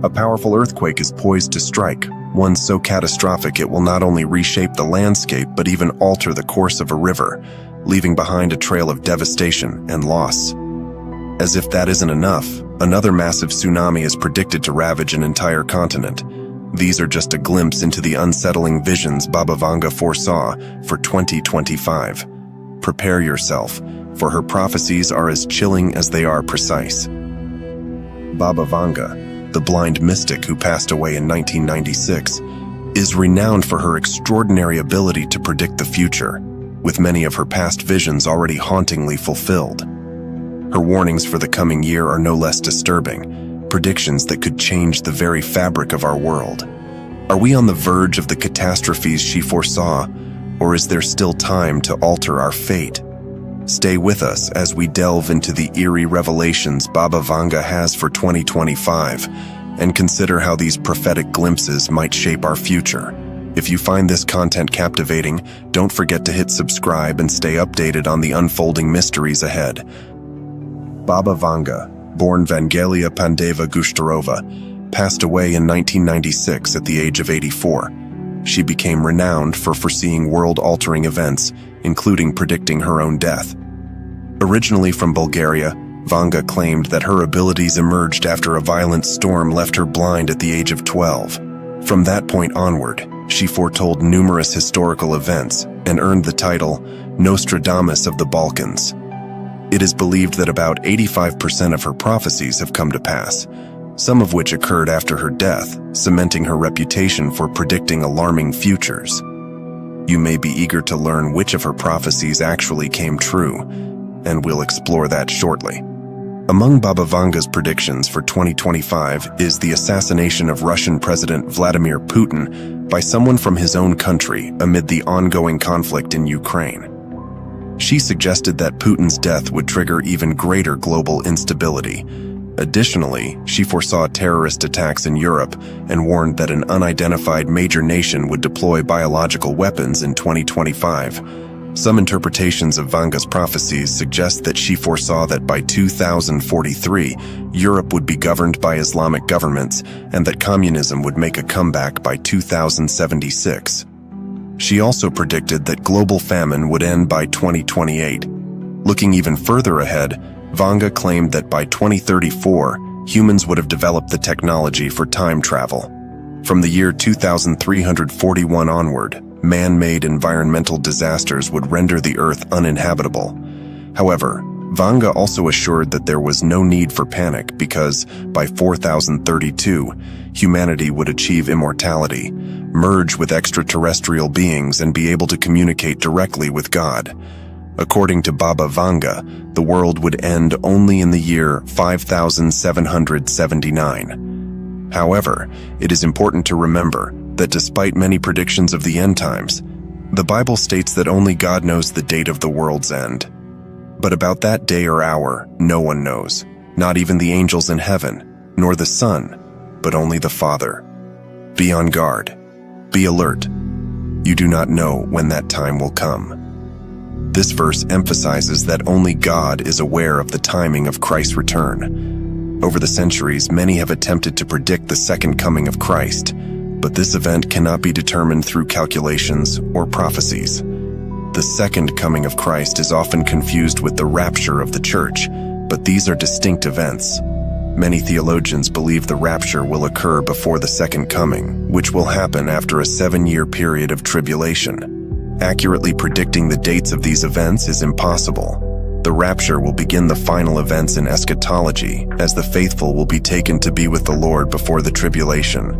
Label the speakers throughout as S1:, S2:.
S1: A powerful earthquake is poised to strike, one so catastrophic it will not only reshape the landscape but even alter the course of a river, leaving behind a trail of devastation and loss. As if that isn't enough, another massive tsunami is predicted to ravage an entire continent. These are just a glimpse into the unsettling visions Baba Vanga foresaw for 2025. Prepare yourself, for her prophecies are as chilling as they are precise. Baba Vanga, the blind mystic who passed away in 1996, is renowned for her extraordinary ability to predict the future, with many of her past visions already hauntingly fulfilled. Her warnings for the coming year are no less disturbing, predictions that could change the very fabric of our world. Are we on the verge of the catastrophes she foresaw, or is there still time to alter our fate? Stay with us as we delve into the eerie revelations Baba Vanga has for 2025 and consider how these prophetic glimpses might shape our future. If you find this content captivating, don't forget to hit subscribe and stay updated on the unfolding mysteries ahead. Baba Vanga, born Vangelia Pandeva Gushtarova, passed away in 1996 at the age of 84. She became renowned for foreseeing world-altering events, including predicting her own death. Originally from Bulgaria, Vanga claimed that her abilities emerged after a violent storm left her blind at the age of 12. From that point onward, she foretold numerous historical events and earned the title Nostradamus of the Balkans. It is believed that about 85% of her prophecies have come to pass, some of which occurred after her death, cementing her reputation for predicting alarming futures. You may be eager to learn which of her prophecies actually came true, and we'll explore that shortly. Among Baba Vanga's predictions for 2025 is the assassination of Russian President Vladimir Putin by someone from his own country amid the ongoing conflict in Ukraine. She suggested that Putin's death would trigger even greater global instability. Additionally, she foresaw terrorist attacks in Europe and warned that an unidentified major nation would deploy biological weapons in 2025. Some interpretations of Vanga's prophecies suggest that she foresaw that by 2043, Europe would be governed by Islamic governments and that communism would make a comeback by 2076. She also predicted that global famine would end by 2028. Looking even further ahead, Vanga claimed that by 2034, humans would have developed the technology for time travel. From the year 2341 onward, man-made environmental disasters would render the Earth uninhabitable. However, Vanga also assured that there was no need for panic because, by 4032, humanity would achieve immortality, merge with extraterrestrial beings, and be able to communicate directly with God. According to Baba Vanga, the world would end only in the year 5779. However, it is important to remember that despite many predictions of the end times, the Bible states that only God knows the date of the world's end. But about that day or hour, no one knows, not even the angels in heaven, nor the Son, but only the Father. Be on guard. Be alert. You do not know when that time will come. This verse emphasizes that only God is aware of the timing of Christ's return. Over the centuries, many have attempted to predict the second coming of Christ, but this event cannot be determined through calculations or prophecies. The second coming of Christ is often confused with the rapture of the church, but these are distinct events. Many theologians believe the rapture will occur before the second coming, which will happen after a 7-year period of tribulation. Accurately predicting the dates of these events is impossible. The rapture will begin the final events in eschatology, as the faithful will be taken to be with the Lord before the tribulation.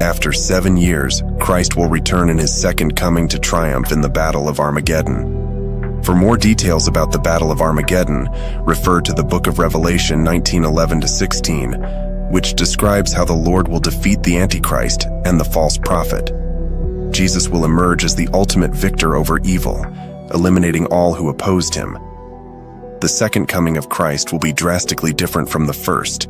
S1: After 7 years, Christ will return in his second coming to triumph in the Battle of Armageddon. For more details about the Battle of Armageddon, refer to the Book of Revelation 19:11-16, which describes how the Lord will defeat the Antichrist and the false prophet. Jesus will emerge as the ultimate victor over evil, eliminating all who opposed him. The second coming of Christ will be drastically different from the first.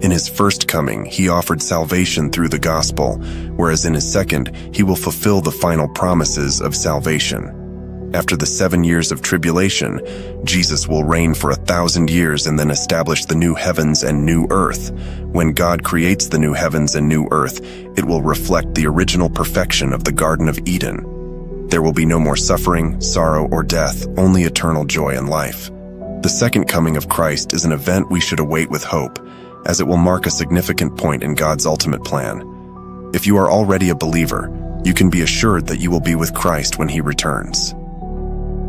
S1: In his first coming, he offered salvation through the gospel, whereas in his second, he will fulfill the final promises of salvation. After the 7 years of tribulation, Jesus will reign for 1,000 years and then establish the new heavens and new earth. When God creates the new heavens and new earth, it will reflect the original perfection of the Garden of Eden. There will be no more suffering, sorrow, or death, only eternal joy and life. The second coming of Christ is an event we should await with hope, as it will mark a significant point in God's ultimate plan. If you are already a believer, you can be assured that you will be with Christ when He returns.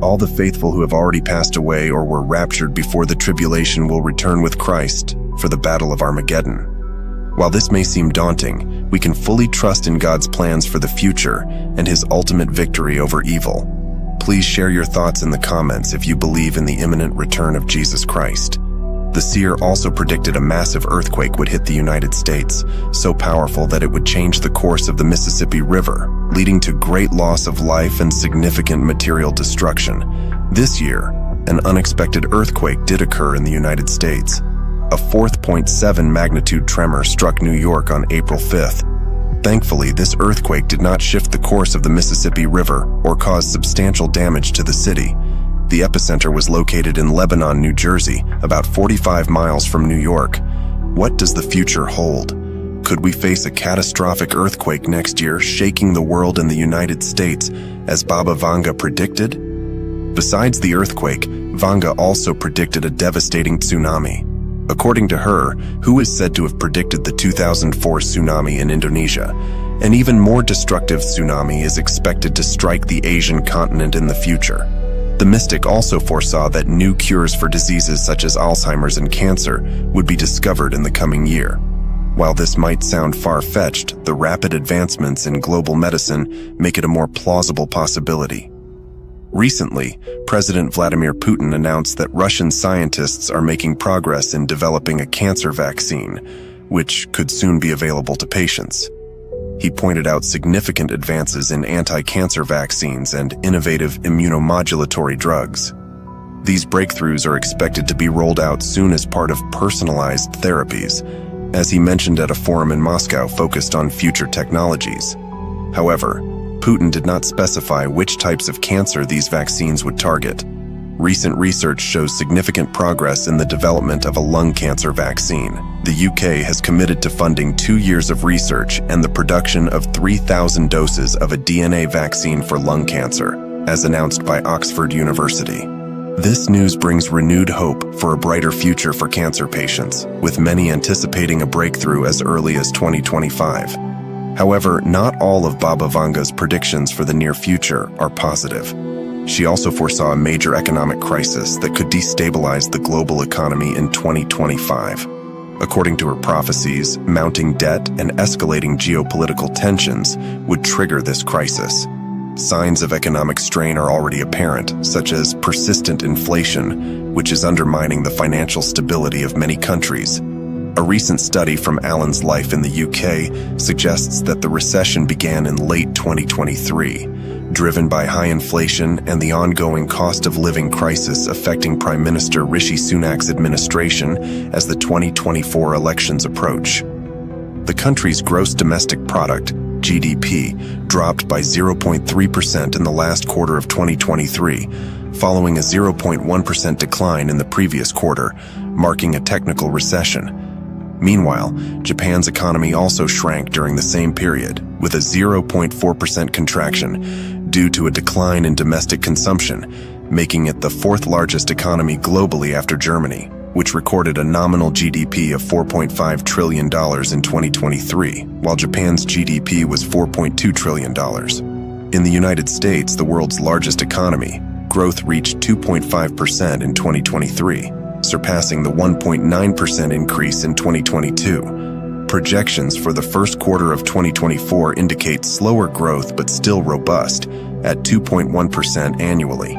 S1: All the faithful who have already passed away or were raptured before the tribulation will return with Christ for the battle of Armageddon. While this may seem daunting, we can fully trust in God's plans for the future and His ultimate victory over evil. Please share your thoughts in the comments if you believe in the imminent return of Jesus Christ. The seer also predicted a massive earthquake would hit the United States, so powerful that it would change the course of the Mississippi River, leading to great loss of life and significant material destruction. This year, an unexpected earthquake did occur in the United States. A 4.7 magnitude tremor struck New York on April 5th. Thankfully, this earthquake did not shift the course of the Mississippi River or cause substantial damage to the city. The epicenter was located in Lebanon, New Jersey, about 45 miles from New York. What does the future hold? Could we face a catastrophic earthquake next year, shaking the world and the United States, as Baba Vanga predicted? Besides the earthquake, Vanga also predicted a devastating tsunami. According to her, who is said to have predicted the 2004 tsunami in Indonesia, an even more destructive tsunami is expected to strike the Asian continent in the future. The mystic also foresaw that new cures for diseases such as Alzheimer's and cancer would be discovered in the coming year. While this might sound far-fetched, the rapid advancements in global medicine make it a more plausible possibility. Recently, President Vladimir Putin announced that Russian scientists are making progress in developing a cancer vaccine, which could soon be available to patients. He pointed out significant advances in anti-cancer vaccines and innovative immunomodulatory drugs. These breakthroughs are expected to be rolled out soon as part of personalized therapies, as he mentioned at a forum in Moscow focused on future technologies. However, Putin did not specify which types of cancer these vaccines would target. Recent research shows significant progress in the development of a lung cancer vaccine. The UK has committed to funding 2 years of research and the production of 3,000 doses of a DNA vaccine for lung cancer, as announced by Oxford University. This news brings renewed hope for a brighter future for cancer patients, with many anticipating a breakthrough as early as 2025. However, not all of Baba Vanga's predictions for the near future are positive. She also foresaw a major economic crisis that could destabilize the global economy in 2025. According to her prophecies, mounting debt and escalating geopolitical tensions would trigger this crisis. Signs of economic strain are already apparent, such as persistent inflation, which is undermining the financial stability of many countries. A recent study from Allen's Life in the UK suggests that the recession began in late 2023, driven by high inflation and the ongoing cost of living crisis affecting Prime Minister Rishi Sunak's administration as the 2024 elections approach. The country's gross domestic product, GDP, dropped by 0.3% in the last quarter of 2023, following a 0.1% decline in the previous quarter, marking a technical recession. Meanwhile, Japan's economy also shrank during the same period, with a 0.4% contraction due to a decline in domestic consumption, making it the fourth largest economy globally after Germany, which recorded a nominal GDP of $4.5 trillion in 2023, while Japan's GDP was $4.2 trillion. In the United States, the world's largest economy, growth reached 2.5% in 2023, surpassing the 1.9% increase in 2022. Projections for the first quarter of 2024 indicate slower growth but still robust, at 2.1% annually.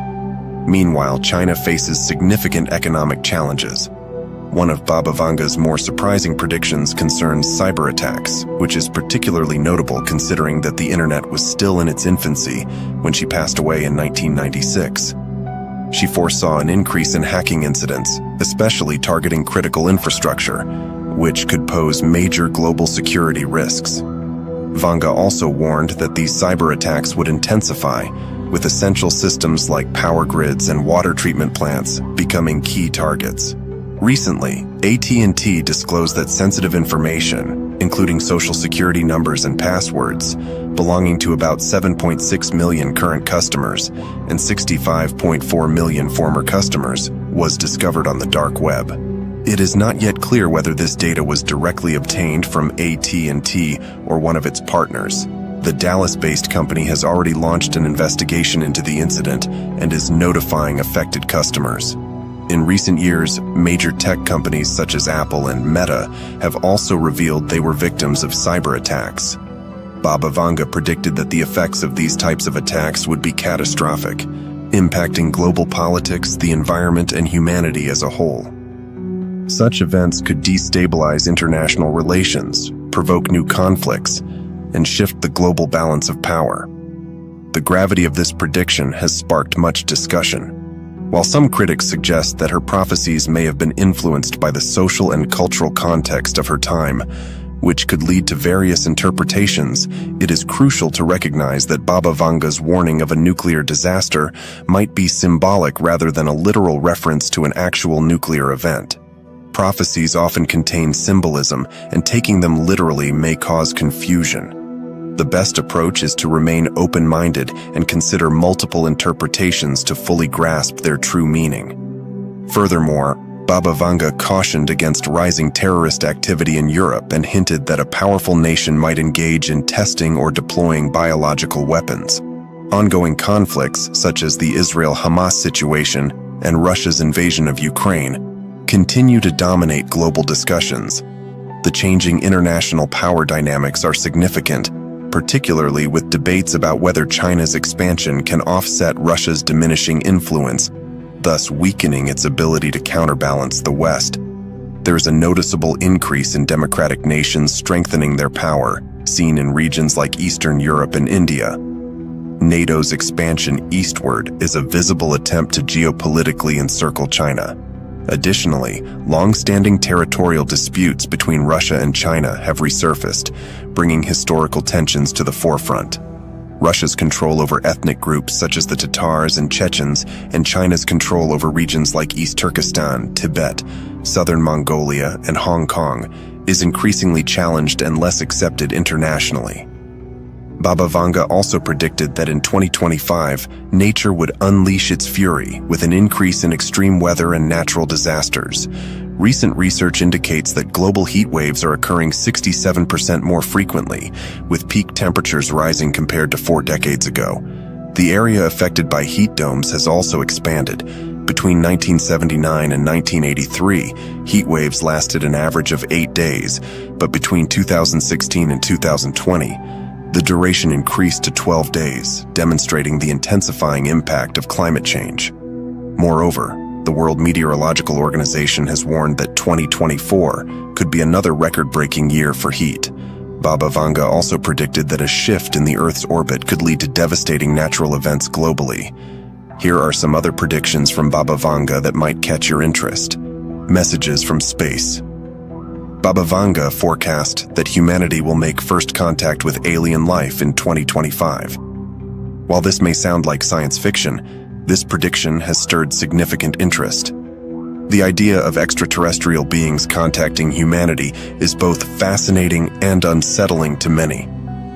S1: Meanwhile, China faces significant economic challenges. One of Baba Vanga's more surprising predictions concerns cyber attacks, which is particularly notable considering that the internet was still in its infancy when she passed away in 1996. She foresaw an increase in hacking incidents, especially targeting critical infrastructure, which could pose major global security risks. Vanga also warned that these cyber attacks would intensify, with essential systems like power grids and water treatment plants becoming key targets. Recently, AT&T disclosed that sensitive information, including social security numbers and passwords, belonging to about 7.6 million current customers and 65.4 million former customers, was discovered on the dark web. It is not yet clear whether this data was directly obtained from AT&T or one of its partners. The Dallas-based company has already launched an investigation into the incident and is notifying affected customers. In recent years, major tech companies such as Apple and Meta have also revealed they were victims of cyber attacks. Baba Vanga predicted that the effects of these types of attacks would be catastrophic, impacting global politics, the environment, and humanity as a whole. Such events could destabilize international relations, provoke new conflicts, and shift the global balance of power. The gravity of this prediction has sparked much discussion. While some critics suggest that her prophecies may have been influenced by the social and cultural context of her time, which could lead to various interpretations, it is crucial to recognize that Baba Vanga's warning of a nuclear disaster might be symbolic rather than a literal reference to an actual nuclear event. Prophecies often contain symbolism, and taking them literally may cause confusion. The best approach is to remain open-minded and consider multiple interpretations to fully grasp their true meaning. Furthermore, Baba Vanga cautioned against rising terrorist activity in Europe and hinted that a powerful nation might engage in testing or deploying biological weapons. Ongoing conflicts, such as the Israel-Hamas situation and Russia's invasion of Ukraine, continue to dominate global discussions. The changing international power dynamics are significant, particularly with debates about whether China's expansion can offset Russia's diminishing influence, thus weakening its ability to counterbalance the West. There is a noticeable increase in democratic nations strengthening their power, seen in regions like Eastern Europe and India. NATO's expansion eastward is a visible attempt to geopolitically encircle China. Additionally, long-standing territorial disputes between Russia and China have resurfaced, bringing historical tensions to the forefront. Russia's control over ethnic groups such as the Tatars and Chechens, and China's control over regions like East Turkestan, Tibet, Southern Mongolia, and Hong Kong is increasingly challenged and less accepted internationally. Baba Vanga also predicted that in 2025, nature would unleash its fury with an increase in extreme weather and natural disasters. Recent research indicates that global heat waves are occurring 67% more frequently, with peak temperatures rising compared to 4 decades ago. The area affected by heat domes has also expanded. Between 1979 and 1983, heat waves lasted an average of 8 days, but between 2016 and 2020, the duration increased to 12 days, demonstrating the intensifying impact of climate change. Moreover, the World Meteorological Organization has warned that 2024 could be another record-breaking year for heat. Baba Vanga also predicted that a shift in the Earth's orbit could lead to devastating natural events globally. Here are some other predictions from Baba Vanga that might catch your interest. Messages from space. Baba Vanga forecast that humanity will make first contact with alien life in 2025. While this may sound like science fiction, this prediction has stirred significant interest. The idea of extraterrestrial beings contacting humanity is both fascinating and unsettling to many.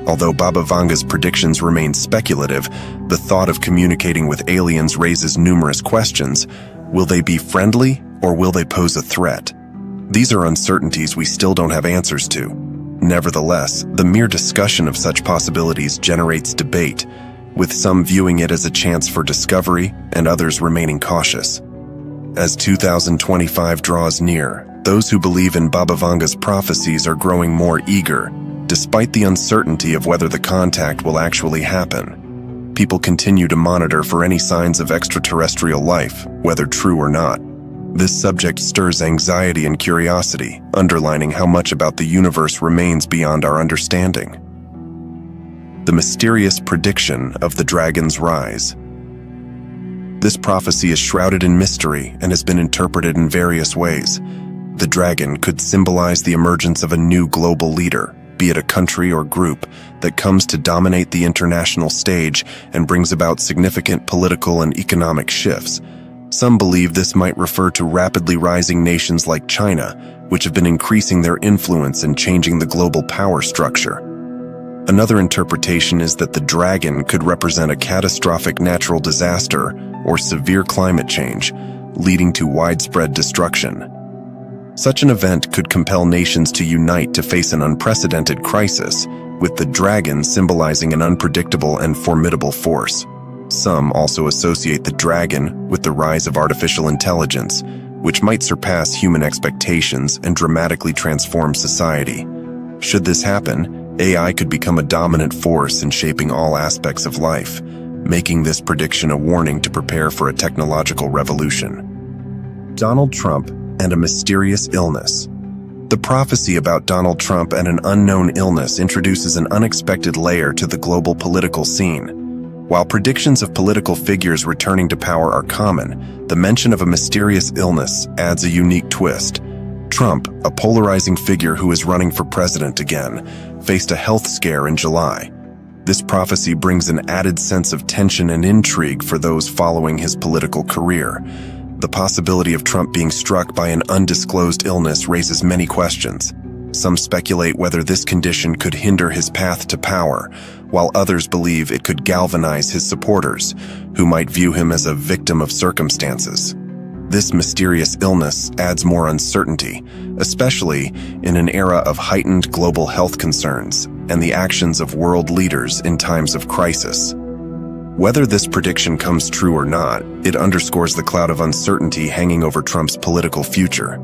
S1: Although Baba Vanga's predictions remain speculative, the thought of communicating with aliens raises numerous questions. Will they be friendly, or will they pose a threat? These are uncertainties we still don't have answers to. Nevertheless, the mere discussion of such possibilities generates debate, with some viewing it as a chance for discovery and others remaining cautious. As 2025 draws near, those who believe in Baba Vanga's prophecies are growing more eager, despite the uncertainty of whether the contact will actually happen. People continue to monitor for any signs of extraterrestrial life, whether true or not. This subject stirs anxiety and curiosity, underlining how much about the universe remains beyond our understanding. The mysterious prediction of the dragon's rise. This prophecy is shrouded in mystery and has been interpreted in various ways. The dragon could symbolize the emergence of a new global leader, be it a country or group, that comes to dominate the international stage and brings about significant political and economic shifts. Some believe this might refer to rapidly rising nations like China, which have been increasing their influence and changing the global power structure. Another interpretation is that the dragon could represent a catastrophic natural disaster or severe climate change, leading to widespread destruction. Such an event could compel nations to unite to face an unprecedented crisis, with the dragon symbolizing an unpredictable and formidable force. Some also associate the dragon with the rise of artificial intelligence, which might surpass human expectations and dramatically transform society. Should this happen, AI could become a dominant force in shaping all aspects of life, making this prediction a warning to prepare for a technological revolution. Donald Trump and a mysterious illness. The prophecy about Donald Trump and an unknown illness introduces an unexpected layer to the global political scene. While predictions of political figures returning to power are common, the mention of a mysterious illness adds a unique twist. Trump, a polarizing figure who is running for president again, faced a health scare in July. This prophecy brings an added sense of tension and intrigue for those following his political career. The possibility of Trump being struck by an undisclosed illness raises many questions. Some speculate whether this condition could hinder his path to power, while others believe it could galvanize his supporters, who might view him as a victim of circumstances. This mysterious illness adds more uncertainty, especially in an era of heightened global health concerns and the actions of world leaders in times of crisis. Whether this prediction comes true or not, it underscores the cloud of uncertainty hanging over Trump's political future.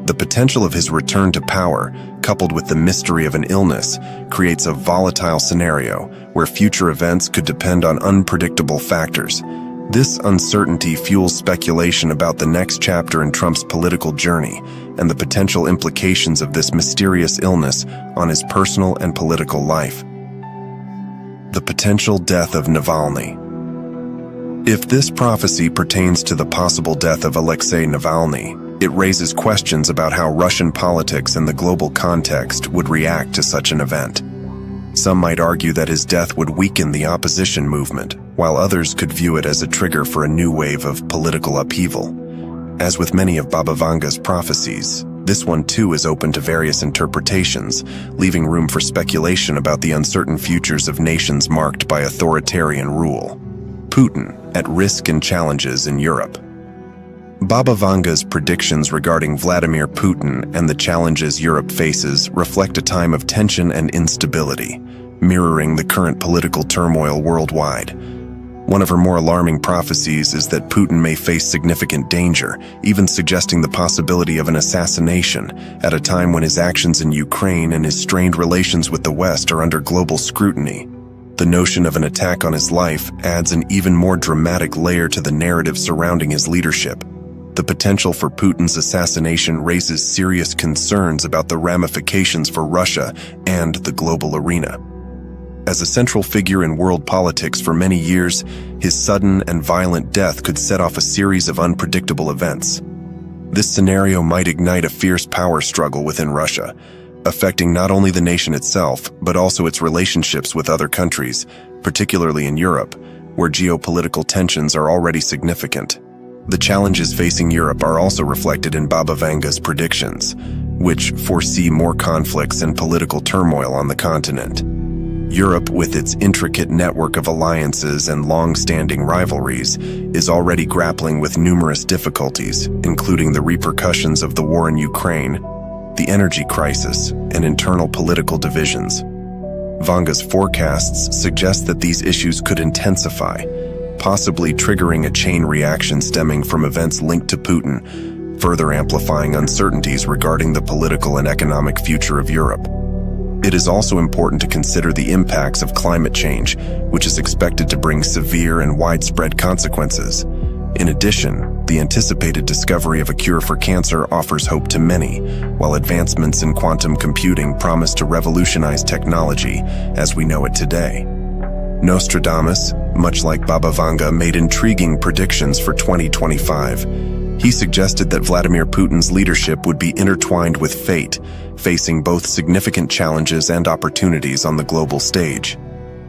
S1: The potential of his return to power, coupled with the mystery of an illness, creates a volatile scenario where future events could depend on unpredictable factors. This uncertainty fuels speculation about the next chapter in Trump's political journey and the potential implications of this mysterious illness on his personal and political life. The potential death of Navalny. If this prophecy pertains to the possible death of Alexei Navalny, it raises questions about how Russian politics and the global context would react to such an event. Some might argue that his death would weaken the opposition movement, while others could view it as a trigger for a new wave of political upheaval. As with many of Baba Vanga's prophecies, this one too is open to various interpretations, leaving room for speculation about the uncertain futures of nations marked by authoritarian rule. Putin, at risk and challenges in Europe. Baba Vanga's predictions regarding Vladimir Putin and the challenges Europe faces reflect a time of tension and instability, mirroring the current political turmoil worldwide. One of her more alarming prophecies is that Putin may face significant danger, even suggesting the possibility of an assassination at a time when his actions in Ukraine and his strained relations with the West are under global scrutiny. The notion of an attack on his life adds an even more dramatic layer to the narrative surrounding his leadership. The potential for Putin's assassination raises serious concerns about the ramifications for Russia and the global arena. As a central figure in world politics for many years, his sudden and violent death could set off a series of unpredictable events. This scenario might ignite a fierce power struggle within Russia, affecting not only the nation itself, but also its relationships with other countries, particularly in Europe, where geopolitical tensions are already significant. The challenges facing Europe are also reflected in Baba Vanga's predictions, which foresee more conflicts and political turmoil on the continent. Europe, with its intricate network of alliances and long-standing rivalries, is already grappling with numerous difficulties, including the repercussions of the war in Ukraine, the energy crisis, and internal political divisions. Vanga's forecasts suggest that these issues could intensify, possibly triggering a chain reaction stemming from events linked to Putin, further amplifying uncertainties regarding the political and economic future of Europe. It is also important to consider the impacts of climate change, which is expected to bring severe and widespread consequences. In addition, the anticipated discovery of a cure for cancer offers hope to many, while advancements in quantum computing promise to revolutionize technology as we know it today. Nostradamus, much like Baba Vanga, made intriguing predictions for 2025. He suggested that Vladimir Putin's leadership would be intertwined with fate, facing both significant challenges and opportunities on the global stage.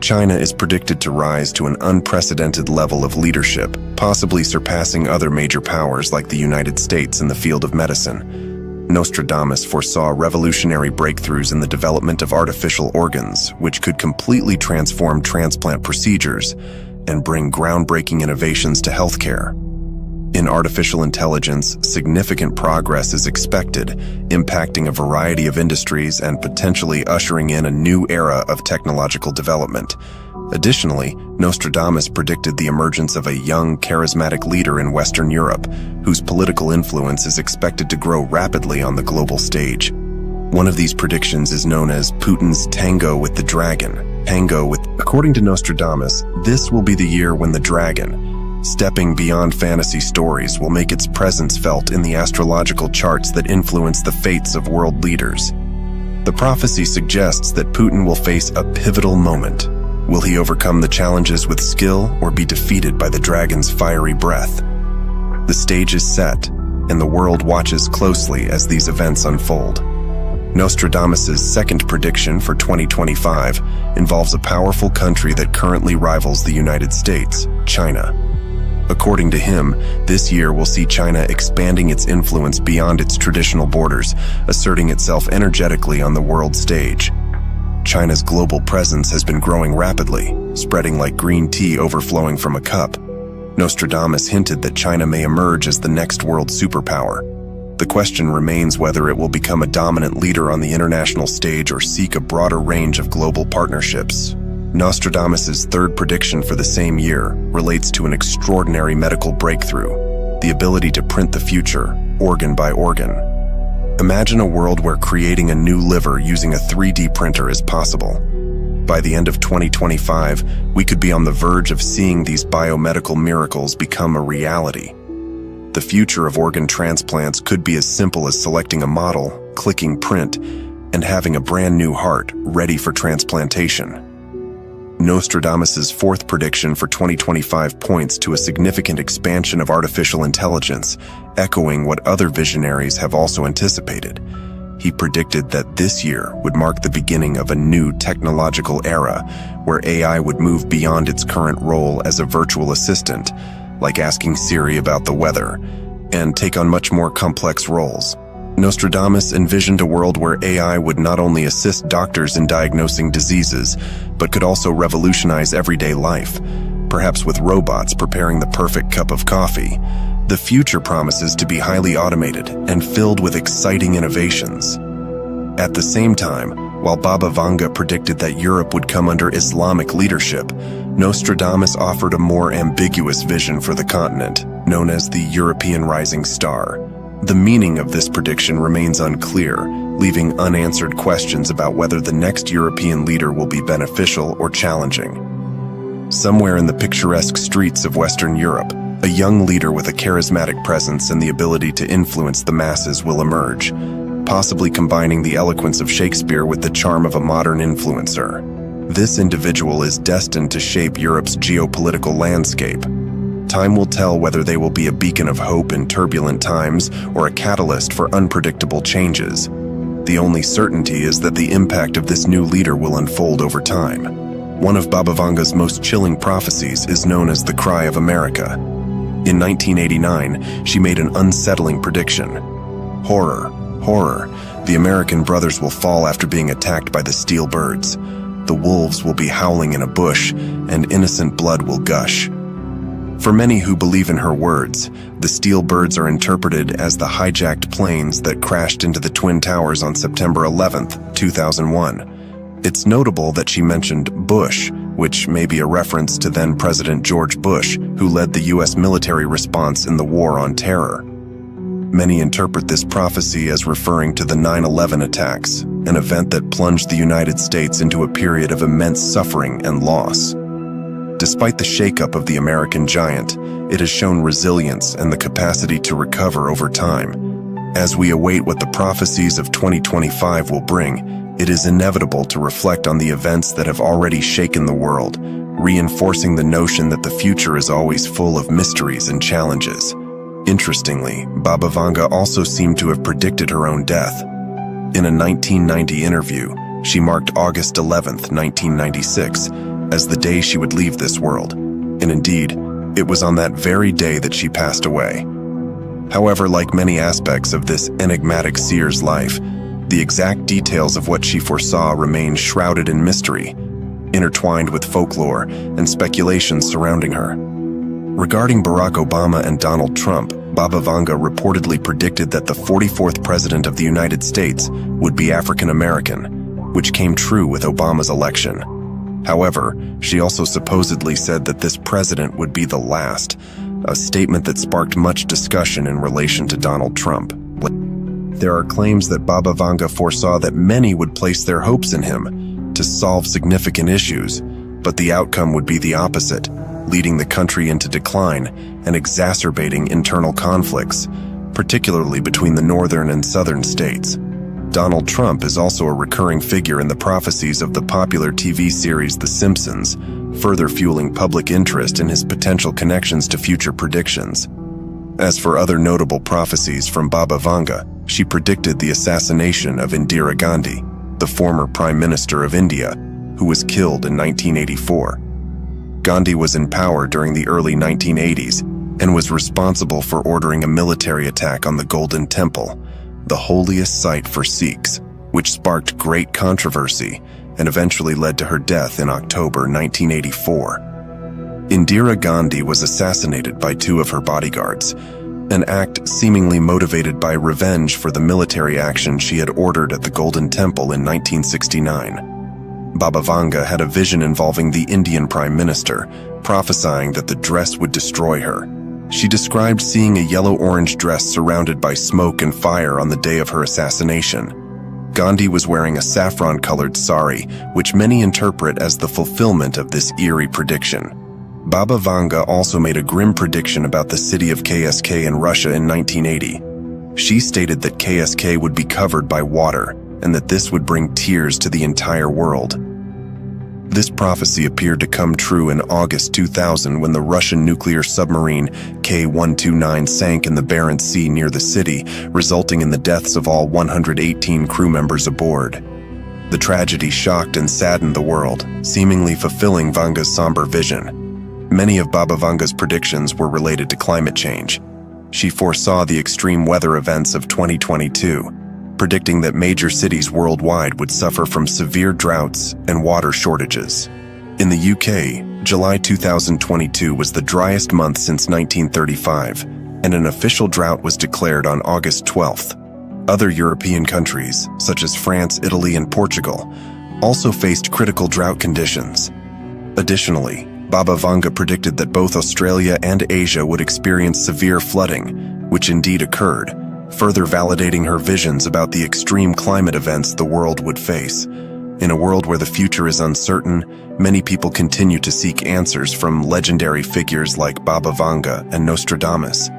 S1: China is predicted to rise to an unprecedented level of leadership, possibly surpassing other major powers like the United States in the field of medicine. Nostradamus foresaw revolutionary breakthroughs in the development of artificial organs, which could completely transform transplant procedures and bring groundbreaking innovations to healthcare. In artificial intelligence, significant progress is expected, impacting a variety of industries and potentially ushering in a new era of technological development. Additionally, Nostradamus predicted the emergence of a young, charismatic leader in Western Europe, whose political influence is expected to grow rapidly on the global stage. One of these predictions is known as Putin's tango with the dragon. According to Nostradamus, this will be the year when the dragon, stepping beyond fantasy stories, will make its presence felt in the astrological charts that influence the fates of world leaders. The prophecy suggests that Putin will face a pivotal moment. Will he overcome the challenges with skill or be defeated by the dragon's fiery breath? The stage is set, and the world watches closely as these events unfold. Nostradamus's second prediction for 2025 involves a powerful country that currently rivals the United States, China. According to him, this year will see China expanding its influence beyond its traditional borders, asserting itself energetically on the world stage. China's global presence has been growing rapidly, spreading like green tea overflowing from a cup. Nostradamus hinted that China may emerge as the next world superpower. The question remains whether it will become a dominant leader on the international stage or seek a broader range of global partnerships. Nostradamus's third prediction for the same year relates to an extraordinary medical breakthrough, the ability to print the future, organ by organ. Imagine a world where creating a new liver using a 3D printer is possible. By the end of 2025, we could be on the verge of seeing these biomedical miracles become a reality. The future of organ transplants could be as simple as selecting a model, clicking print, and having a brand new heart ready for transplantation. Nostradamus's fourth prediction for 2025 points to a significant expansion of artificial intelligence, echoing what other visionaries have also anticipated. He predicted that this year would mark the beginning of a new technological era, where AI would move beyond its current role as a virtual assistant, like asking Siri about the weather, and take on much more complex roles. Nostradamus envisioned a world where AI would not only assist doctors in diagnosing diseases, but could also revolutionize everyday life, perhaps with robots preparing the perfect cup of coffee. The future promises to be highly automated and filled with exciting innovations. At the same time, while Baba Vanga predicted that Europe would come under Islamic leadership, Nostradamus offered a more ambiguous vision for the continent, known as the European Rising Star. The meaning of this prediction remains unclear, leaving unanswered questions about whether the next European leader will be beneficial or challenging. Somewhere in the picturesque streets of Western Europe, a young leader with a charismatic presence and the ability to influence the masses will emerge, possibly combining the eloquence of Shakespeare with the charm of a modern influencer. This individual is destined to shape Europe's geopolitical landscape. Time will tell whether they will be a beacon of hope in turbulent times or a catalyst for unpredictable changes. The only certainty is that the impact of this new leader will unfold over time. One of Baba Vanga's most chilling prophecies is known as the Cry of America. In 1989, she made an unsettling prediction. Horror, horror, the American brothers will fall after being attacked by the steel birds. The wolves will be howling in a bush, and innocent blood will gush. For many who believe in her words, the steel birds are interpreted as the hijacked planes that crashed into the Twin Towers on September 11, 2001. It's notable that she mentioned Bush, which may be a reference to then-President George Bush, who led the U.S. military response in the War on Terror. Many interpret this prophecy as referring to the 9/11 attacks, an event that plunged the United States into a period of immense suffering and loss. Despite the shakeup of the American giant, it has shown resilience and the capacity to recover over time. As we await what the prophecies of 2025 will bring, it is inevitable to reflect on the events that have already shaken the world, reinforcing the notion that the future is always full of mysteries and challenges. Interestingly, Baba Vanga also seemed to have predicted her own death. In a 1990 interview, she marked August 11, 1996, as the day she would leave this world, and indeed, it was on that very day that she passed away. However, like many aspects of this enigmatic seer's life, the exact details of what she foresaw remain shrouded in mystery, intertwined with folklore and speculation surrounding her. Regarding Barack Obama and Donald Trump, Baba Vanga reportedly predicted that the 44th president of the United States would be African American, which came true with Obama's election. However, she also supposedly said that this president would be the last, a statement that sparked much discussion in relation to Donald Trump. There are claims that Baba Vanga foresaw that many would place their hopes in him to solve significant issues, but the outcome would be the opposite, leading the country into decline and exacerbating internal conflicts, particularly between the northern and southern states. Donald Trump is also a recurring figure in the prophecies of the popular TV series The Simpsons, further fueling public interest in his potential connections to future predictions. As for other notable prophecies from Baba Vanga, she predicted the assassination of Indira Gandhi, the former Prime Minister of India, who was killed in 1984. Gandhi was in power during the early 1980s and was responsible for ordering a military attack on the Golden Temple, the holiest site for Sikhs, which sparked great controversy and eventually led to her death in October 1984. Indira Gandhi was assassinated by two of her bodyguards, an act seemingly motivated by revenge for the military action she had ordered at the Golden Temple in 1969. Baba Vanga had a vision involving the Indian Prime Minister, prophesying that the dress would destroy her. She described seeing a yellow-orange dress surrounded by smoke and fire on the day of her assassination. Gandhi was wearing a saffron-colored sari, which many interpret as the fulfillment of this eerie prediction. Baba Vanga also made a grim prediction about the city of KSK in Russia in 1980. She stated that KSK would be covered by water and that this would bring tears to the entire world. This prophecy appeared to come true in August 2000 when the Russian nuclear submarine K-129 sank in the Barents Sea near the city, resulting in the deaths of all 118 crew members aboard. The tragedy shocked and saddened the world, seemingly fulfilling Vanga's somber vision. Many of Baba Vanga's predictions were related to climate change. She foresaw the extreme weather events of 2022, predicting that major cities worldwide would suffer from severe droughts and water shortages. In the UK, July 2022 was the driest month since 1935, and an official drought was declared on August 12th. Other European countries, such as France, Italy, and Portugal, also faced critical drought conditions. Additionally, Baba Vanga predicted that both Australia and Asia would experience severe flooding, which indeed occurred, further validating her visions about the extreme climate events the world would face. In a world where the future is uncertain, many people continue to seek answers from legendary figures like Baba Vanga and Nostradamus.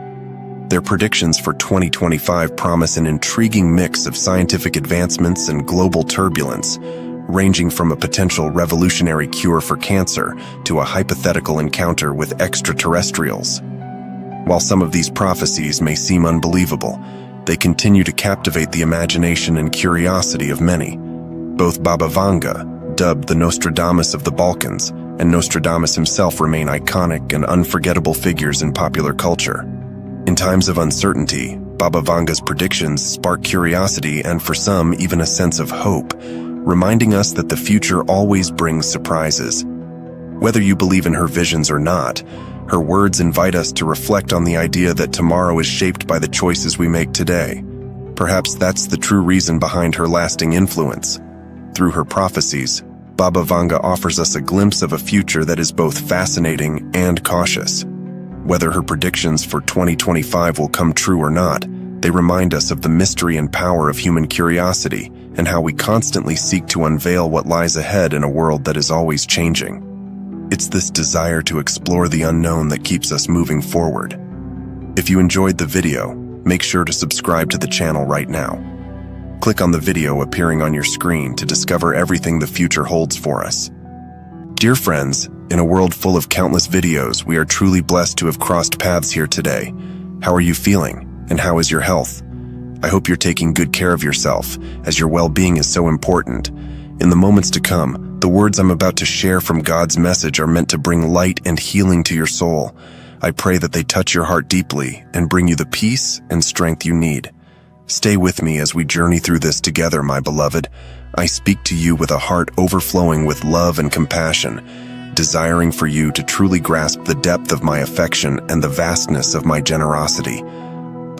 S1: Their predictions for 2025 promise an intriguing mix of scientific advancements and global turbulence, ranging from a potential revolutionary cure for cancer to a hypothetical encounter with extraterrestrials. While some of these prophecies may seem unbelievable, they continue to captivate the imagination and curiosity of many. Both Baba Vanga, dubbed the Nostradamus of the Balkans, and Nostradamus himself remain iconic and unforgettable figures in popular culture. In times of uncertainty, Baba Vanga's predictions spark curiosity and for some even a sense of hope, reminding us that the future always brings surprises. Whether you believe in her visions or not, her words invite us to reflect on the idea that tomorrow is shaped by the choices we make today. Perhaps that's the true reason behind her lasting influence. Through her prophecies, Baba Vanga offers us a glimpse of a future that is both fascinating and cautious. Whether her predictions for 2025 will come true or not, they remind us of the mystery and power of human curiosity and how we constantly seek to unveil what lies ahead in a world that is always changing. It's this desire to explore the unknown that keeps us moving forward. If you enjoyed the video, make sure to subscribe to the channel right now. Click on the video appearing on your screen to discover everything the future holds for us. Dear friends, in a world full of countless videos, we are truly blessed to have crossed paths here today. How are you feeling? And how is your health? I hope you're taking good care of yourself, as your well-being is so important. In the moments to come, the words I'm about to share from God's message are meant to bring light and healing to your soul. I pray that they touch your heart deeply and bring you the peace and strength you need. Stay with me as we journey through this together, my beloved. I speak to you with a heart overflowing with love and compassion, desiring for you to truly grasp the depth of my affection and the vastness of my generosity.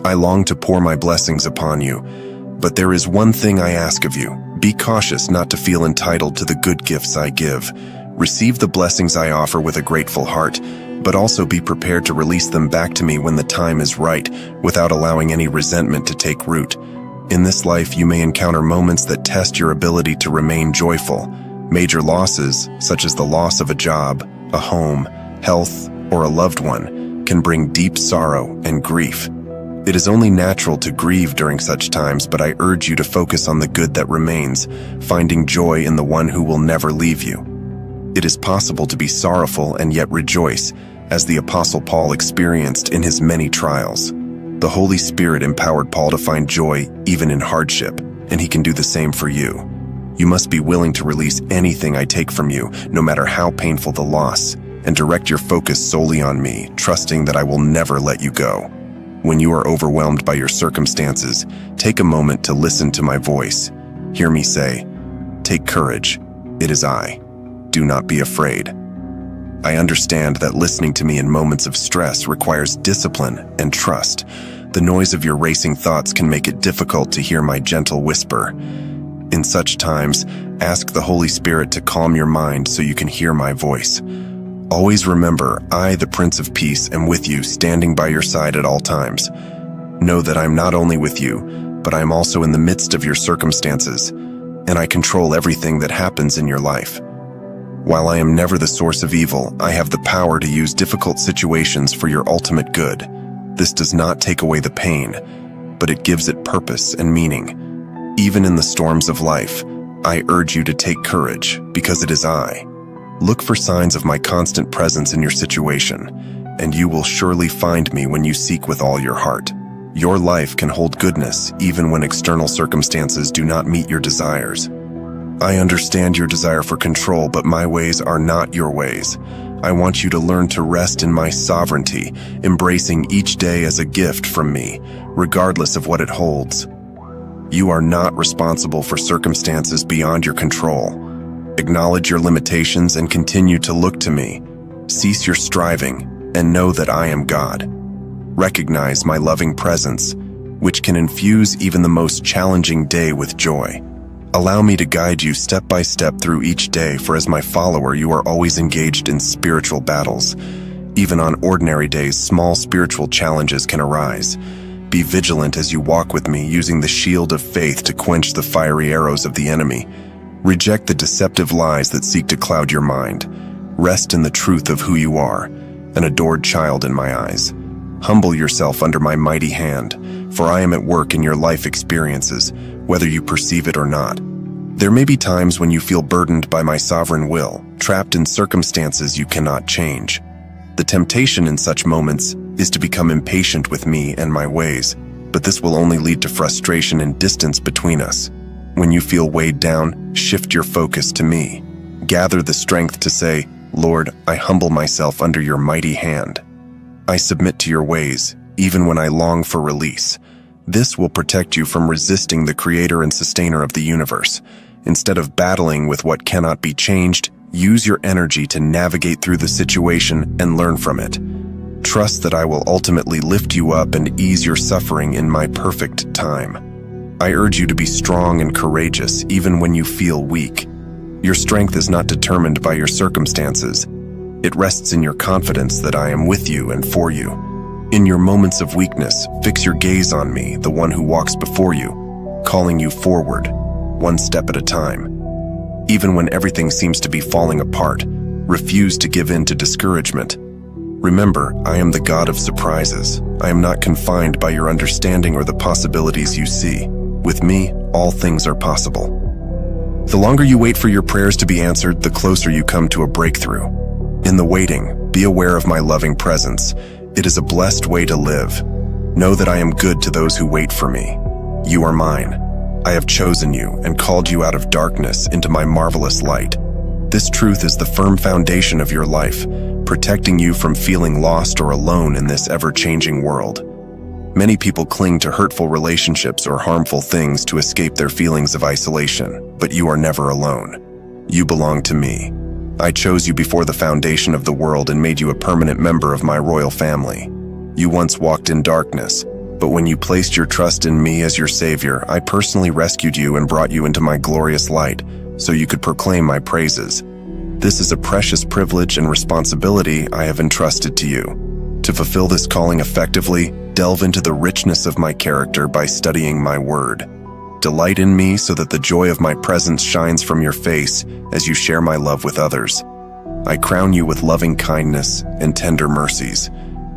S1: I long to pour my blessings upon you, but there is one thing I ask of you. Be cautious not to feel entitled to the good gifts I give. Receive the blessings I offer with a grateful heart, but also be prepared to release them back to me when the time is right, without allowing any resentment to take root. In this life, you may encounter moments that test your ability to remain joyful. Major losses, such as the loss of a job, a home, health, or a loved one, can bring deep sorrow and grief. It is only natural to grieve during such times, but I urge you to focus on the good that remains, finding joy in the one who will never leave you. It is possible to be sorrowful and yet rejoice, as the Apostle Paul experienced in his many trials. The Holy Spirit empowered Paul to find joy even in hardship, and he can do the same for you. You must be willing to release anything I take from you, no matter how painful the loss, and direct your focus solely on me, trusting that I will never let you go. When you are overwhelmed by your circumstances, take a moment to listen to my voice. Hear me say, "Take courage. It is I. Do not be afraid." I understand that listening to me in moments of stress requires discipline and trust. The noise of your racing thoughts can make it difficult to hear my gentle whisper. In such times, ask the Holy Spirit to calm your mind so you can hear my voice. Always remember, I, the Prince of Peace, am with you, standing by your side at all times. Know that I'm not only with you, but I'm also in the midst of your circumstances, and I control everything that happens in your life. While I am never the source of evil, I have the power to use difficult situations for your ultimate good. This does not take away the pain, but it gives it purpose and meaning. Even in the storms of life, I urge you to take courage, because it is I. Look for signs of my constant presence in your situation, and you will surely find me when you seek with all your heart. Your life can hold goodness even when external circumstances do not meet your desires. I understand your desire for control, but my ways are not your ways. I want you to learn to rest in my sovereignty, embracing each day as a gift from me, regardless of what it holds. You are not responsible for circumstances beyond your control. Acknowledge your limitations and continue to look to me. Cease your striving and know that I am God. Recognize my loving presence, which can infuse even the most challenging day with joy. Allow me to guide you step by step through each day, for as my follower, you are always engaged in spiritual battles. Even on ordinary days, small spiritual challenges can arise. Be vigilant as you walk with me, using the shield of faith to quench the fiery arrows of the enemy. Reject the deceptive lies that seek to cloud your mind. Rest in the truth of who you are, an adored child in my eyes. Humble yourself under my mighty hand, for I am at work in your life experiences, whether you perceive it or not. There may be times when you feel burdened by my sovereign will, trapped in circumstances you cannot change. The temptation in such moments is to become impatient with me and my ways, but this will only lead to frustration and distance between us. When you feel weighed down, shift your focus to me. Gather the strength to say, "Lord, I humble myself under your mighty hand. I submit to your ways, even when I long for release." This will protect you from resisting the creator and sustainer of the universe. Instead of battling with what cannot be changed, use your energy to navigate through the situation and learn from it. Trust that I will ultimately lift you up and ease your suffering in my perfect time. I urge you to be strong and courageous even when you feel weak. Your strength is not determined by your circumstances. It rests in your confidence that I am with you and for you. In your moments of weakness, fix your gaze on me, the one who walks before you, calling you forward, one step at a time. Even when everything seems to be falling apart, refuse to give in to discouragement. Remember, I am the God of surprises. I am not confined by your understanding or the possibilities you see. With me, all things are possible. The longer you wait for your prayers to be answered, the closer you come to a breakthrough. In the waiting, be aware of my loving presence. It is a blessed way to live. Know that I am good to those who wait for me. You are mine. I have chosen you and called you out of darkness into my marvelous light. This truth is the firm foundation of your life, protecting you from feeling lost or alone in this ever-changing world. Many people cling to hurtful relationships or harmful things to escape their feelings of isolation, but you are never alone. You belong to me. I chose you before the foundation of the world and made you a permanent member of my royal family. You once walked in darkness, but when you placed your trust in me as your savior, I personally rescued you and brought you into my glorious light, so you could proclaim my praises. This is a precious privilege and responsibility I have entrusted to you. To fulfill this calling effectively, delve into the richness of my character by studying my word. Delight in me so that the joy of my presence shines from your face as you share my love with others. I crown you with loving kindness and tender mercies.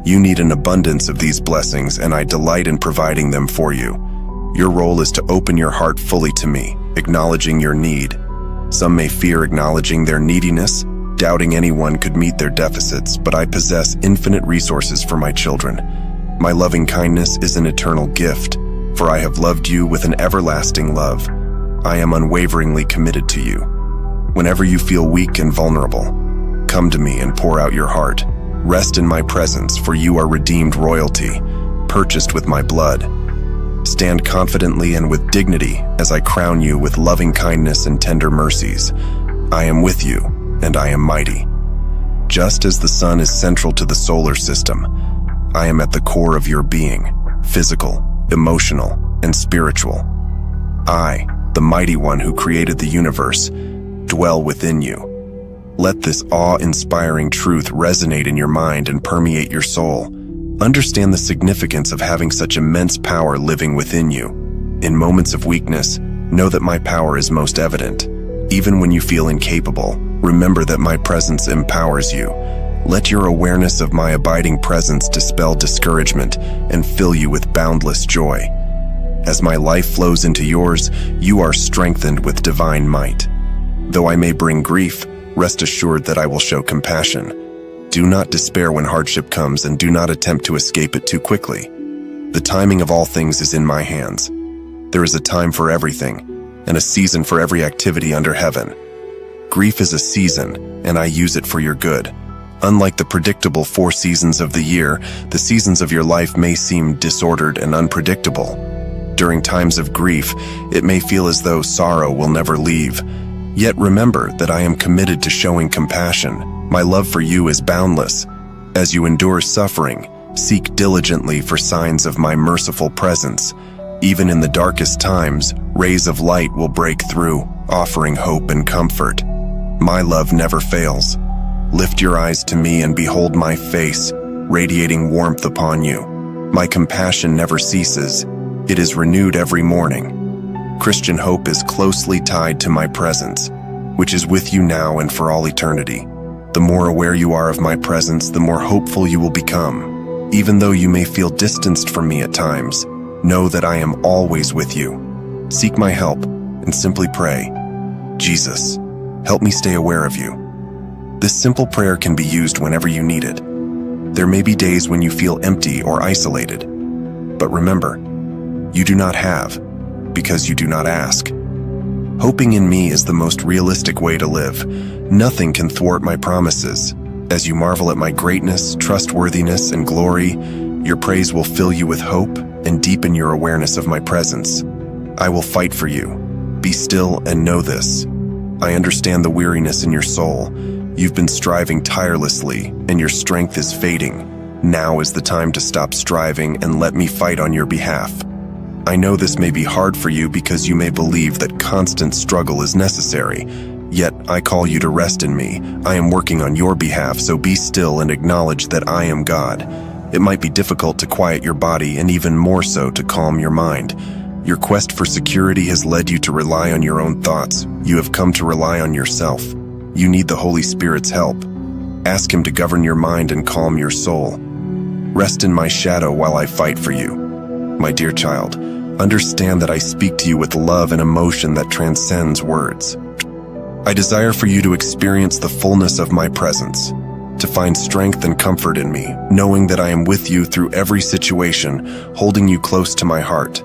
S1: You need an abundance of these blessings, and I delight in providing them for you. Your role is to open your heart fully to me, acknowledging your need. Some may fear acknowledging their neediness, doubting anyone could meet their deficits, but I possess infinite resources for my children. My loving kindness is an eternal gift, for I have loved you with an everlasting love. I am unwaveringly committed to you. Whenever you feel weak and vulnerable, come to me and pour out your heart. Rest in my presence, for you are redeemed royalty, purchased with my blood. Stand confidently and with dignity as I crown you with loving kindness and tender mercies. I am with you, and I am mighty. Just as the sun is central to the solar system, I am at the core of your being, physical, emotional, and spiritual. I, the mighty one who created the universe, dwell within you. Let this awe-inspiring truth resonate in your mind and permeate your soul. Understand the significance of having such immense power living within you. In moments of weakness, know that my power is most evident. Even when you feel incapable, remember that my presence empowers you. Let your awareness of my abiding presence dispel discouragement and fill you with boundless joy. As my life flows into yours, you are strengthened with divine might. Though I may bring grief, rest assured that I will show compassion. Do not despair when hardship comes, and do not attempt to escape it too quickly. The timing of all things is in my hands. There is a time for everything, and a season for every activity under heaven. Grief is a season, and I use it for your good. Unlike the predictable 4 seasons of the year, the seasons of your life may seem disordered and unpredictable. During times of grief, it may feel as though sorrow will never leave. Yet remember that I am committed to showing compassion. My love for you is boundless. As you endure suffering, seek diligently for signs of my merciful presence. Even in the darkest times, rays of light will break through, offering hope and comfort. My love never fails. Lift your eyes to me and behold my face, radiating warmth upon you. My compassion never ceases. It is renewed every morning. Christian hope is closely tied to my presence, which is with you now and for all eternity. The more aware you are of my presence, the more hopeful you will become. Even though you may feel distanced from me at times, know that I am always with you. Seek my help and simply pray, Jesus, help me stay aware of you. This simple prayer can be used whenever you need it. There may be days when you feel empty or isolated, but remember, you do not have because you do not ask. Hoping in me is the most realistic way to live. Nothing can thwart my promises. As you marvel at my greatness, trustworthiness, and glory, your praise will fill you with hope and deepen your awareness of my presence. I will fight for you. Be still and know this. I understand the weariness in your soul. You've been striving tirelessly, and your strength is fading. Now is the time to stop striving and let me fight on your behalf. I know this may be hard for you because you may believe that constant struggle is necessary. Yet I call you to rest in me. I am working on your behalf, so be still and acknowledge that I am God. It might be difficult to quiet your body and even more so to calm your mind. Your quest for security has led you to rely on your own thoughts. You have come to rely on yourself. You need the Holy Spirit's help. Ask Him to govern your mind and calm your soul. Rest in my shadow while I fight for you. My dear child, understand that I speak to you with love and emotion that transcends words. I desire for you to experience the fullness of my presence. to find strength and comfort in me, knowing that I am with you through every situation, holding you close to my heart.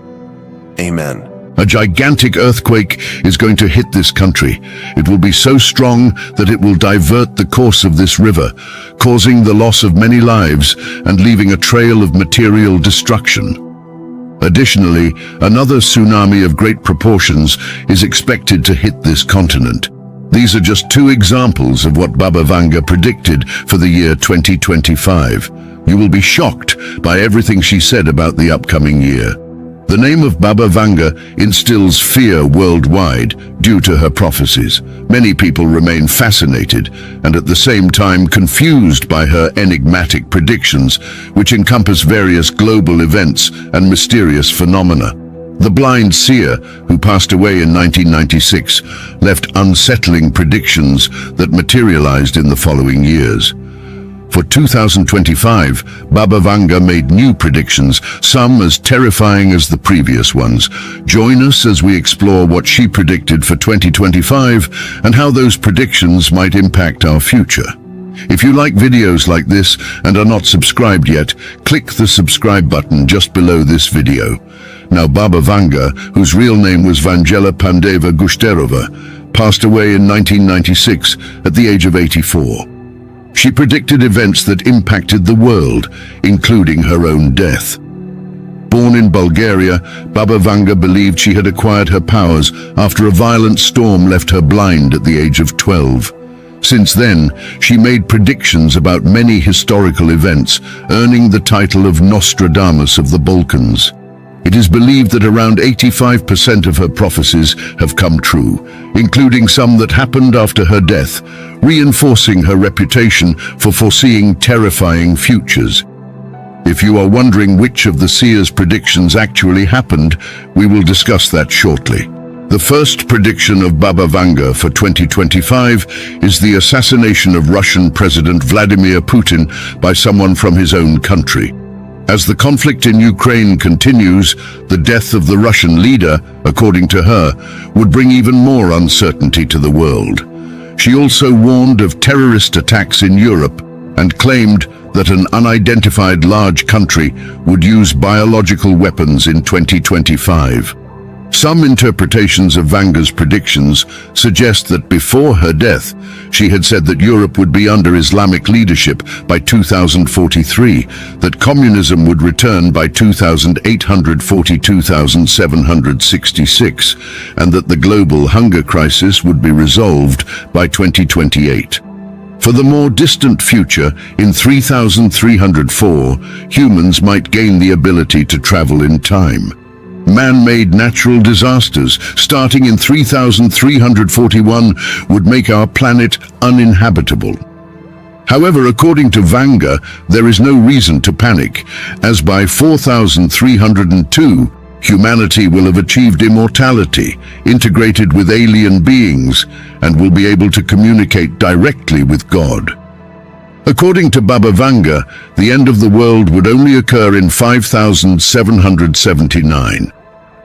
S1: Amen.
S2: A gigantic earthquake is going to hit this country. It will be so strong that it will divert the course of this river, causing the loss of many lives and leaving a trail of material destruction. Additionally, another tsunami of great proportions is expected to hit this continent. These are just two examples of what Baba Vanga predicted for the year 2025. You will be shocked by everything she said about the upcoming year. The name of Baba Vanga instills fear worldwide due to her prophecies. Many people remain fascinated and at the same time confused by her enigmatic predictions, which encompass various global events and mysterious phenomena. The blind seer, who passed away in 1996, left unsettling predictions that materialized in the following years. For 2025, Baba Vanga made new predictions, some as terrifying as the previous ones. Join us as we explore what she predicted for 2025 and how those predictions might impact our future. If you like videos like this and are not subscribed yet, click the subscribe button just below this video. Now, Baba Vanga, whose real name was Vangela Pandeva Gushterova, passed away in 1996 at the age of 84. She predicted events that impacted the world, including her own death. Born in Bulgaria, Baba Vanga believed she had acquired her powers after a violent storm left her blind at the age of 12. Since then, she made predictions about many historical events, earning the title of Nostradamus of the Balkans. It is believed that around 85% of her prophecies have come true, including some that happened after her death, reinforcing her reputation for foreseeing terrifying futures. If you are wondering which of the seer's predictions actually happened, we will discuss that shortly. The first prediction of Baba Vanga for 2025 is the assassination of Russian President Vladimir Putin by someone from his own country. As the conflict in Ukraine continues, the death of the Russian leader, according to her, would bring even more uncertainty to the world. She also warned of terrorist attacks in Europe and claimed that an unidentified large country would use biological weapons in 2025. Some interpretations of Vanga's predictions suggest that before her death, she had said that Europe would be under Islamic leadership by 2043, that communism would return by 2840-2766, and that the global hunger crisis would be resolved by 2028. For the more distant future, in 3304, humans might gain the ability to travel in time. Man-made natural disasters, starting in 3341, would make our planet uninhabitable. However, according to Vanga, there is no reason to panic, as by 4302, humanity will have achieved immortality, integrated with alien beings, and will be able to communicate directly with God. According to Baba Vanga, the end of the world would only occur in 5779.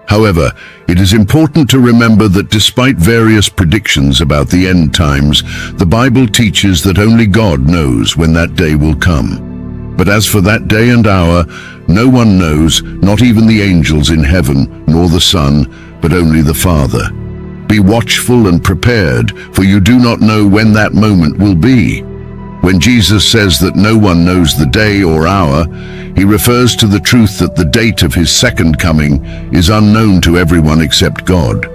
S2: However, it is important to remember that despite various predictions about the end times, the Bible teaches that only God knows when that day will come. But as for that day and hour, no one knows, not even the angels in heaven, nor the Son, but only the Father. Be watchful and prepared, for you do not know when that moment will be. When Jesus says that no one knows the day or hour, he refers to the truth that the date of his second coming is unknown to everyone except God.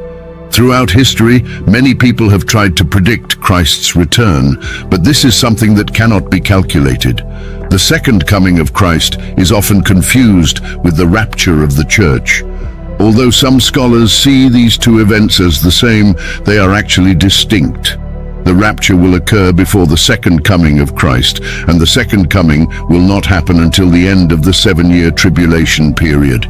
S2: Throughout history, many people have tried to predict Christ's return, but this is something that cannot be calculated. The second coming of Christ is often confused with the rapture of the church. Although some scholars see these two events as the same, they are actually distinct. The rapture will occur before the second coming of Christ, and the second coming will not happen until the end of the 7-year tribulation period.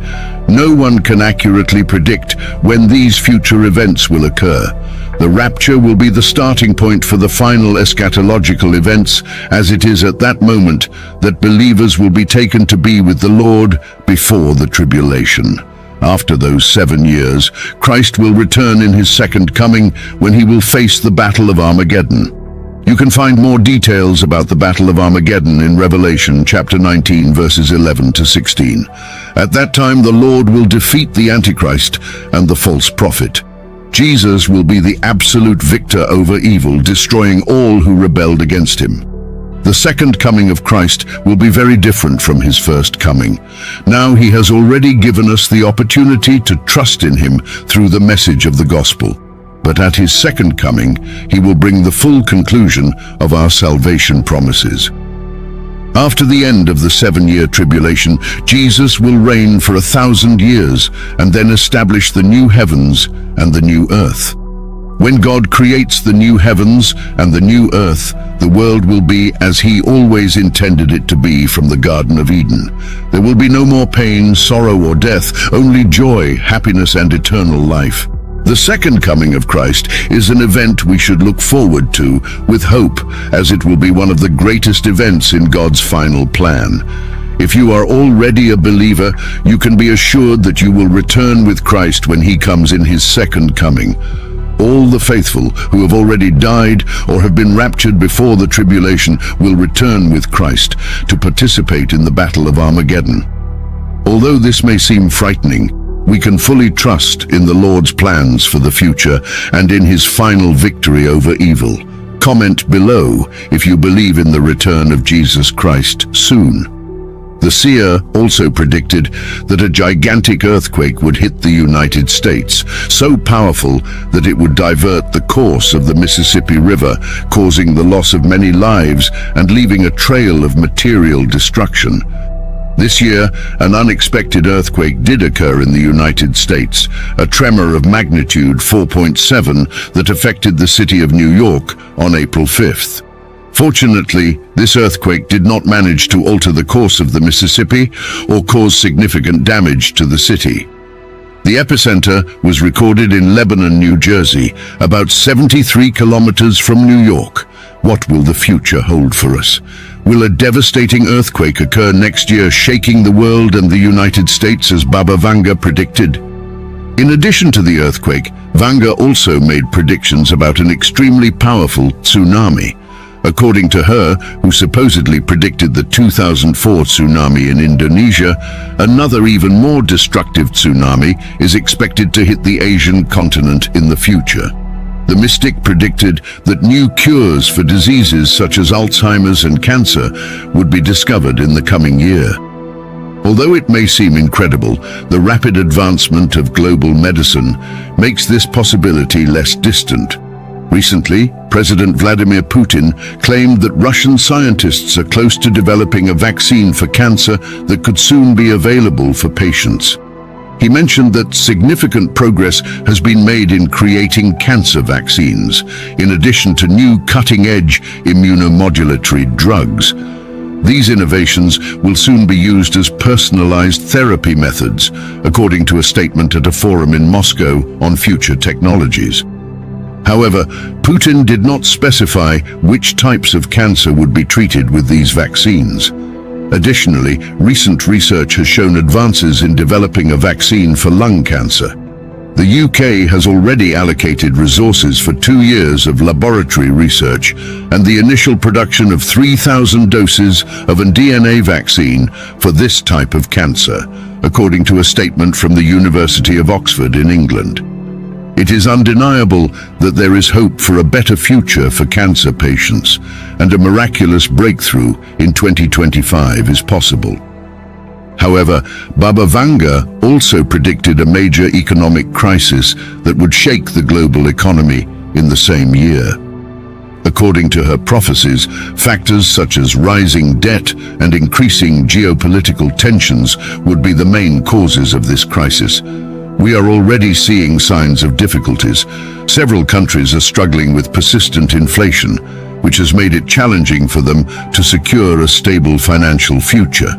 S2: No one can accurately predict when these future events will occur. The rapture will be the starting point for the final eschatological events, as it is at that moment that believers will be taken to be with the Lord before the tribulation. After those 7 years, Christ will return in his second coming when he will face the battle of Armageddon. You can find more details about the Battle of Armageddon in Revelation chapter 19 verses 11 to 16. At that time the Lord will defeat the Antichrist and the false prophet. Jesus will be the absolute victor over evil, destroying all who rebelled against him. The second coming of Christ will be very different from his first coming. Now he has already given us the opportunity to trust in him through the message of the gospel. But at his second coming, he will bring the full conclusion of our salvation promises. After the end of the 7-year tribulation, Jesus will reign for 1,000 years and then establish the new heavens and the new earth. When God creates the new heavens and the new earth, the world will be as he always intended it to be from the Garden of Eden. There will be no more pain, sorrow, or death, only joy, happiness, and eternal life. The second coming of Christ is an event we should look forward to with hope, as it will be one of the greatest events in God's final plan. If you are already a believer, you can be assured that you will return with Christ when he comes in his second coming. All the faithful who have already died or have been raptured before the tribulation will return with Christ to participate in the Battle of Armageddon. Although this may seem frightening, we can fully trust in the Lord's plans for the future and in his final victory over evil. Comment below if you believe in the return of Jesus Christ soon. The seer also predicted that a gigantic earthquake would hit the United States, so powerful that it would divert the course of the Mississippi River, causing the loss of many lives and leaving a trail of material destruction. This year, an unexpected earthquake did occur in the United States, a tremor of magnitude 4.7 that affected the city of New York on April 5th. Fortunately, this earthquake did not manage to alter the course of the Mississippi or cause significant damage to the city. The epicenter was recorded in Lebanon, New Jersey, about 73 kilometers from New York. What will the future hold for us? Will a devastating earthquake occur next year, shaking the world and the United States as Baba Vanga predicted? In addition to the earthquake, Vanga also made predictions about an extremely powerful tsunami. According to her, who supposedly predicted the 2004 tsunami in Indonesia, another even more destructive tsunami is expected to hit the Asian continent in the future. The mystic predicted that new cures for diseases such as Alzheimer's and cancer would be discovered in the coming year. Although it may seem incredible, the rapid advancement of global medicine makes this possibility less distant. Recently, President Vladimir Putin claimed that Russian scientists are close to developing a vaccine for cancer that could soon be available for patients. He mentioned that significant progress has been made in creating cancer vaccines, in addition to new cutting-edge immunomodulatory drugs. These innovations will soon be used as personalized therapy methods, according to a statement at a forum in Moscow on future technologies. However, Putin did not specify which types of cancer would be treated with these vaccines. Additionally, recent research has shown advances in developing a vaccine for lung cancer. The UK has already allocated resources for 2 years of laboratory research and the initial production of 3,000 doses of a DNA vaccine for this type of cancer, according to a statement from the University of Oxford in England. It is undeniable that there is hope for a better future for cancer patients, and a miraculous breakthrough in 2025 is possible. However, Baba Vanga also predicted a major economic crisis that would shake the global economy in the same year. According to her prophecies, factors such as rising debt and increasing geopolitical tensions would be the main causes of this crisis. We are already seeing signs of difficulties. Several countries are struggling with persistent inflation, which has made it challenging for them to secure a stable financial future.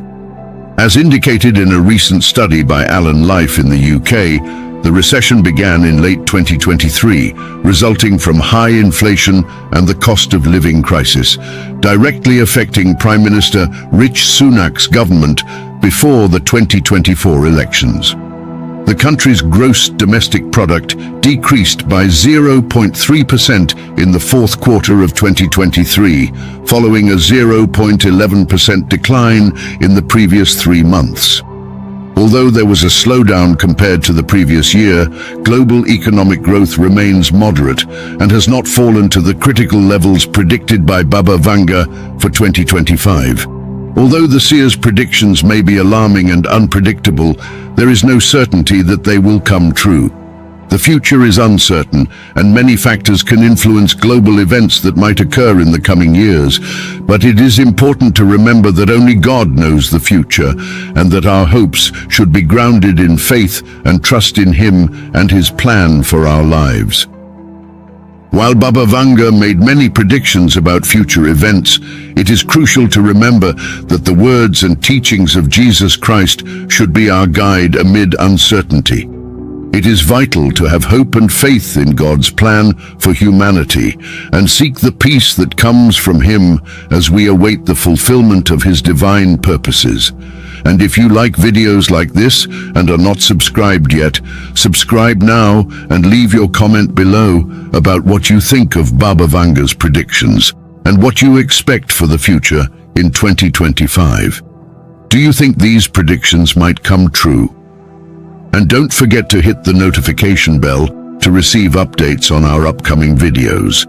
S2: As indicated in a recent study by Alan Life in the UK, the recession began in late 2023, resulting from high inflation and the cost of living crisis, directly affecting Prime Minister Rishi Sunak's government before the 2024 elections. The country's gross domestic product decreased by 0.3% in the fourth quarter of 2023, following a 0.11% decline in the previous 3 months. Although there was a slowdown compared to the previous year, global economic growth remains moderate and has not fallen to the critical levels predicted by Baba Vanga for 2025. Although the seer's predictions may be alarming and unpredictable, there is no certainty that they will come true. The future is uncertain, and many factors can influence global events that might occur in the coming years. But it is important to remember that only God knows the future, and that our hopes should be grounded in faith and trust in Him and His plan for our lives. While Baba Vanga made many predictions about future events, it is crucial to remember that the words and teachings of Jesus Christ should be our guide amid uncertainty. It is vital to have hope and faith in God's plan for humanity and seek the peace that comes from Him as we await the fulfillment of His divine purposes. And if you like videos like this and are not subscribed yet, subscribe now and leave your comment below about what you think of Baba Vanga's predictions and what you expect for the future in 2025. Do you think these predictions might come true? And don't forget to hit the notification bell to receive updates on our upcoming videos.